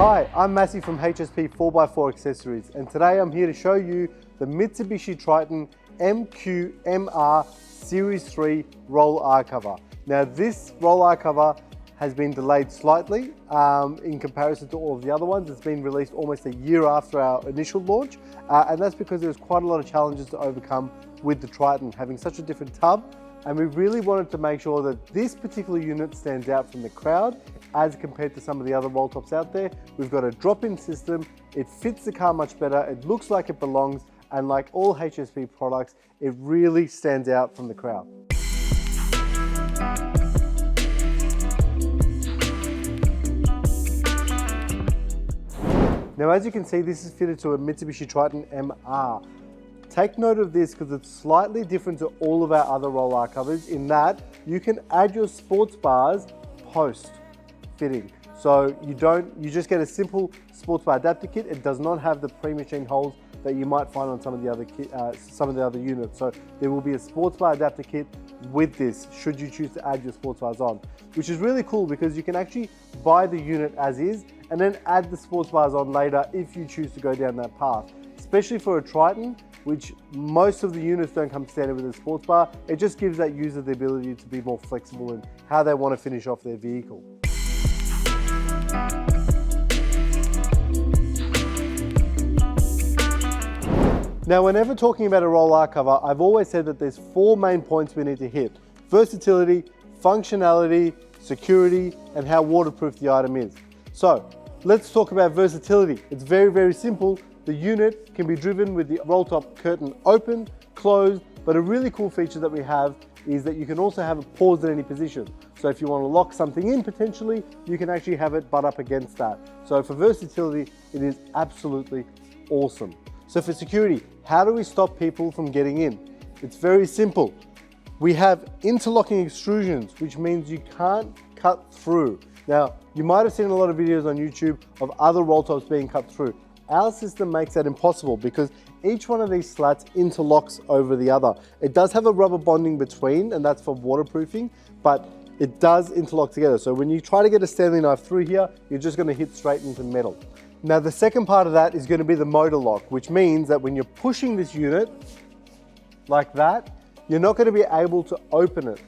Hi, I'm Massey from HSP 4x4 Accessories, and today I'm here to show you the Mitsubishi Triton MQMR Series 3 roll R cover. Now this roll R cover has been delayed slightly in comparison to all of the other ones. It's been released almost a year after our initial launch, and that's because there's quite a lot of challenges to overcome with the Triton, having such a different tub. And we really wanted to make sure that this particular unit stands out from the crowd as compared to some of the other roll tops out there. We've got a drop-in system, it fits the car much better, it looks like it belongs, and like all HSP products, it really stands out from the crowd. Now, as you can see, this is fitted to a Mitsubishi Triton MR. Take note of this because it's slightly different to all of our other roll R covers in that you can add your sports bars post fitting. So you just get a simple sports bar adapter kit. It does not have the pre-machined holes that you might find on some of the other units. So there will be a sports bar adapter kit with this should you choose to add your sports bars on, which is really cool because you can actually buy the unit as is and then add the sports bars on later if you choose to go down that path. Especially for a Triton, which most of the units don't come standard with a sports bar, it just gives that user the ability to be more flexible in how they want to finish off their vehicle. Now, whenever talking about a roll R cover, I've always said that there's four main points we need to hit: versatility, functionality, security, and how waterproof the item is. So let's talk about versatility. It's very, very simple. The unit can be driven with the roll top curtain open, closed, but a really cool feature that we have is that you can also have it paused in any position. So if you want to lock something in potentially, you can actually have it butt up against that. So for versatility, it is absolutely awesome. So for security, how do we stop people from getting in? It's very simple. We have interlocking extrusions, which means you can't cut through. Now, you might have seen a lot of videos on YouTube of other roll tops being cut through. Our system makes that impossible because each one of these slats interlocks over the other. It does have a rubber bonding between, and that's for waterproofing, but it does interlock together. So when you try to get a Stanley knife through here, you're just going to hit straight into metal. Now, the second part of that is going to be the motor lock, which means that when you're pushing this unit like that, you're not going to be able to open it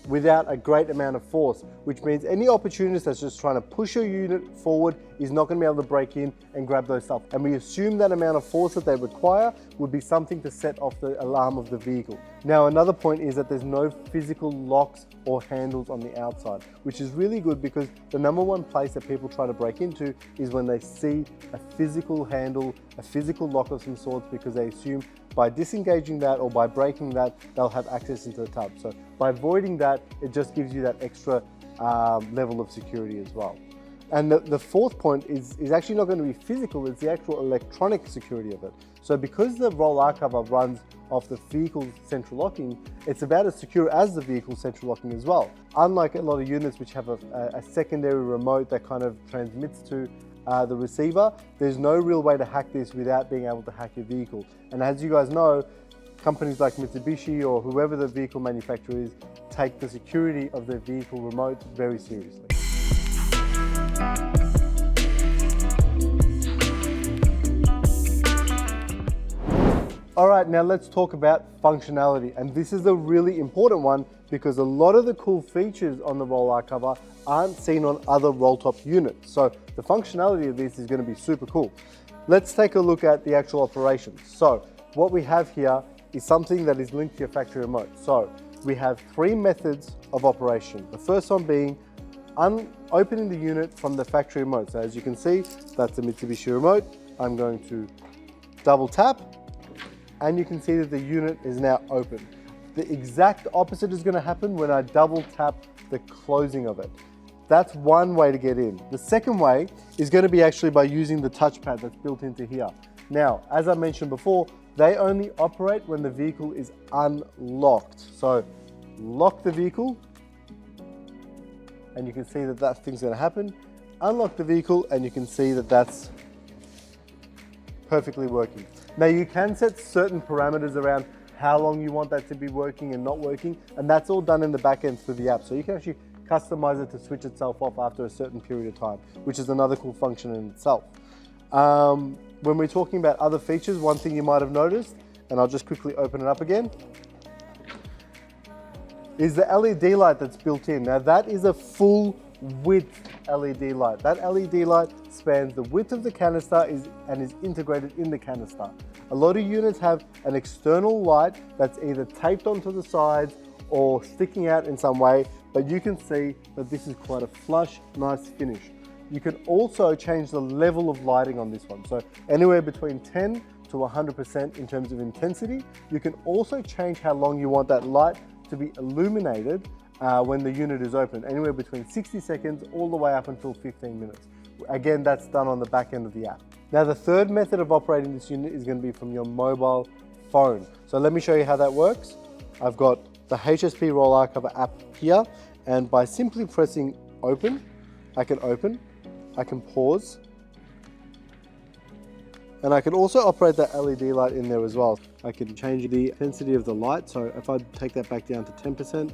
without a great amount of force, which means any opportunist that's just trying to push your unit forward is not going to be able to break in and grab those stuff. And we assume that amount of force that they require would be something to set off the alarm of the vehicle. Now, another point is that there's no physical locks or handles on the outside, which is really good because the number one place that people try to break into is when they see a physical handle, a physical lock of some sorts, because they assume by disengaging that or by breaking that, they'll have access into the tub. So by avoiding that, it just gives you that extra level of security as well. And the fourth point is actually not going to be physical, it's the actual electronic security of it. So because the roll R cover runs off the vehicle's central locking, it's about as secure as the vehicle's central locking as well. Unlike a lot of units which have a secondary remote that kind of transmits to the receiver, there's no real way to hack this without being able to hack your vehicle. And as you guys know, companies like Mitsubishi or whoever the vehicle manufacturer is take the security of their vehicle remote very seriously. All right, now let's talk about functionality. And this is a really important one because a lot of the cool features on the roll R cover aren't seen on other roll top units. So the functionality of this is going to be super cool. Let's take a look at the actual operations. So what we have here is something that is linked to your factory remote. So we have three methods of operation. The first one being opening the unit from the factory remote. So as you can see, that's the Mitsubishi remote. I'm going to double tap, and you can see that the unit is now open. The exact opposite is going to happen when I double tap the closing of it. That's one way to get in. The second way is going to be actually by using the touchpad that's built into here. Now, as I mentioned before, they only operate when the vehicle is unlocked. So lock the vehicle, and you can see that that thing's going to happen. Unlock the vehicle, and you can see that that's perfectly working. Now, you can set certain parameters around how long you want that to be working and not working, and that's all done in the back end through the app. So you can actually customize it to switch itself off after a certain period of time, which is another cool function in itself. When we're talking about other features, one thing you might have noticed, and I'll just quickly open it up again, is the LED light that's built in. Now that is a full width LED light. That LED light spans the width of the canister and is integrated in the canister. A lot of units have an external light that's either taped onto the sides or sticking out in some way, but you can see that this is quite a flush, nice finish. You can also change the level of lighting on this one. So anywhere between 10 to 100% in terms of intensity. You can also change how long you want that light to be illuminated when the unit is open, anywhere between 60 seconds all the way up until 15 minutes. Again, that's done on the back end of the app. Now, the third method of operating this unit is going to be from your mobile phone. So let me show you how that works. I've got the HSP Roll R Cover app here, and by simply pressing open, I can pause, and I can also operate that LED light in there as well. I can change the intensity of the light. So if I take that back down to 10%,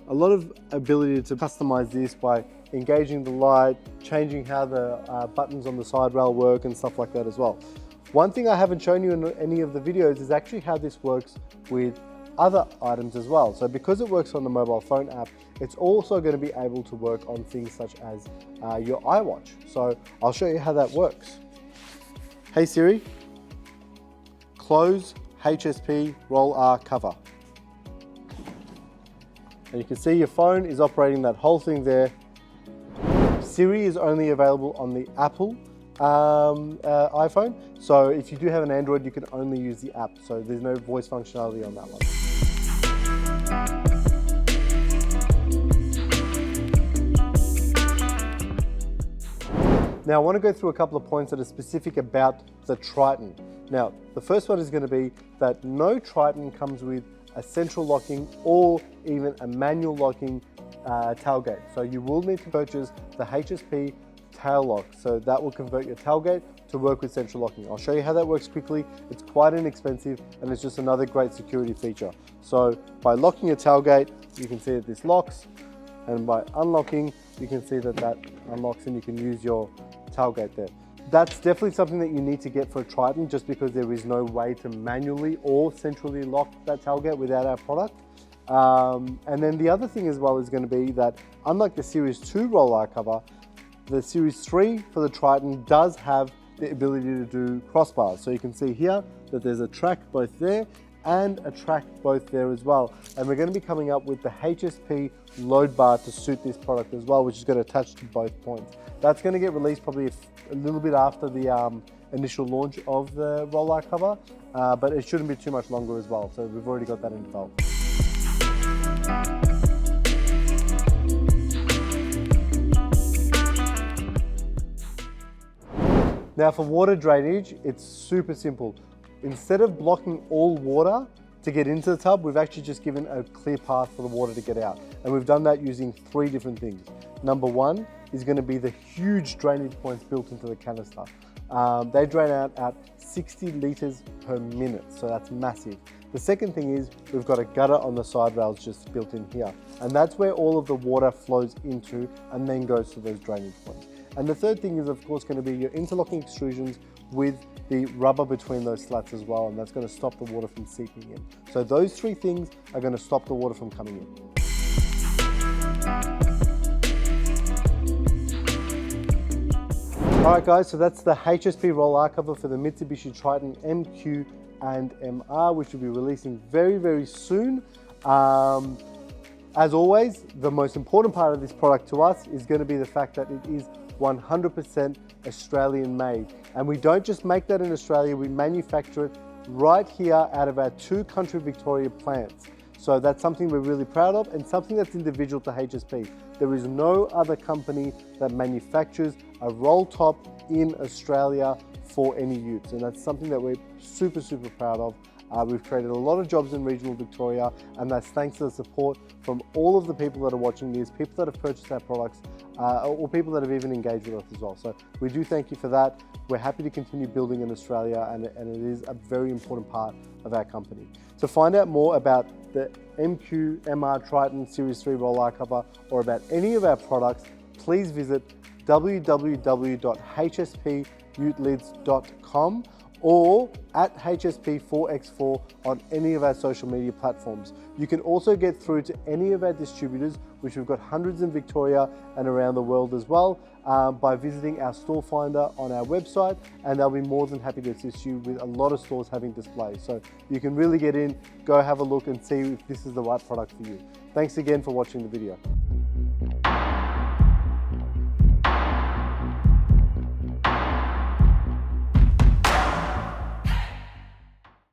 a lot of ability to customize this by engaging the light, changing how the buttons on the side rail work and stuff like that as well. One thing I haven't shown you in any of the videos is actually how this works with other items as well. So because it works on the mobile phone app, it's also going to be able to work on things such as your iWatch. So I'll show you how that works. Hey Siri, close HSP Roll R Cover. And you can see your phone is operating that whole thing there. Siri is only available on the Apple iPhone. So if you do have an Android, you can only use the app. So there's no voice functionality on that one. Now I want to go through a couple of points that are specific about the Triton. Now, the first one is going to be that no Triton comes with a central locking or even a manual locking tailgate. So you will need to purchase the HSP tail lock. So that will convert your tailgate to work with central locking. I'll show you how that works quickly. It's quite inexpensive and it's just another great security feature. So by locking your tailgate, you can see that this locks, and by unlocking, you can see that that unlocks and you can use your tailgate there. That's definitely something that you need to get for a Triton, just because there is no way to manually or centrally lock that tailgate without our product. And then the other thing as well is going to be that, unlike the Series 2 Roll R Cover, the Series 3 for the Triton does have the ability to do crossbars. So you can see here that there's a track both there and a track both there as well. And we're going to be coming up with the HSP load bar to suit this product as well, which is going to attach to both points. That's going to get released probably a little bit after the initial launch of the Roll R Cover, but it shouldn't be too much longer as well. So we've already got that in development. Now for water drainage, it's super simple. Instead of blocking all water to get into the tub, we've actually just given a clear path for the water to get out. And we've done that using 3 different things. Number 1 is going to be the huge drainage points built into the canister. They drain out at 60 litres per minute, so that's massive. The second thing is we've got a gutter on the side rails just built in here. And that's where all of the water flows into and then goes to those drainage points. And the third thing is, of course, going to be your interlocking extrusions with the rubber between those slats as well, and that's going to stop the water from seeping in. So those 3 things are going to stop the water from coming in. All right guys, so that's the HSP Roll R Cover for the Mitsubishi Triton MQ and MR, which will be releasing very, very soon. As always, the most important part of this product to us is going to be the fact that it is 100% Australian made. And we don't just make that in Australia, we manufacture it right here out of our 2 Country Victoria plants. So that's something we're really proud of and something that's individual to HSP. There is no other company that manufactures a roll top in Australia for any use. And that's something that we're super, super proud of. We've created a lot of jobs in regional Victoria, and that's thanks to the support from all of the people that are watching this, people that have purchased our products, or people that have even engaged with us as well. So we do thank you for that. We're happy to continue building in Australia, and it is a very important part of our company. To find out more about the MQ-MR Triton Series 3 roll art cover or about any of our products, please visit www.hsputellids.com or at HSP4x4 on any of our social media platforms. You can also get through to any of our distributors, which we've got hundreds in Victoria and around the world as well, by visiting our store finder on our website, and they'll be more than happy to assist you with a lot of stores having displays. So you can really get in, go have a look and see if this is the right product for you. Thanks again for watching the video.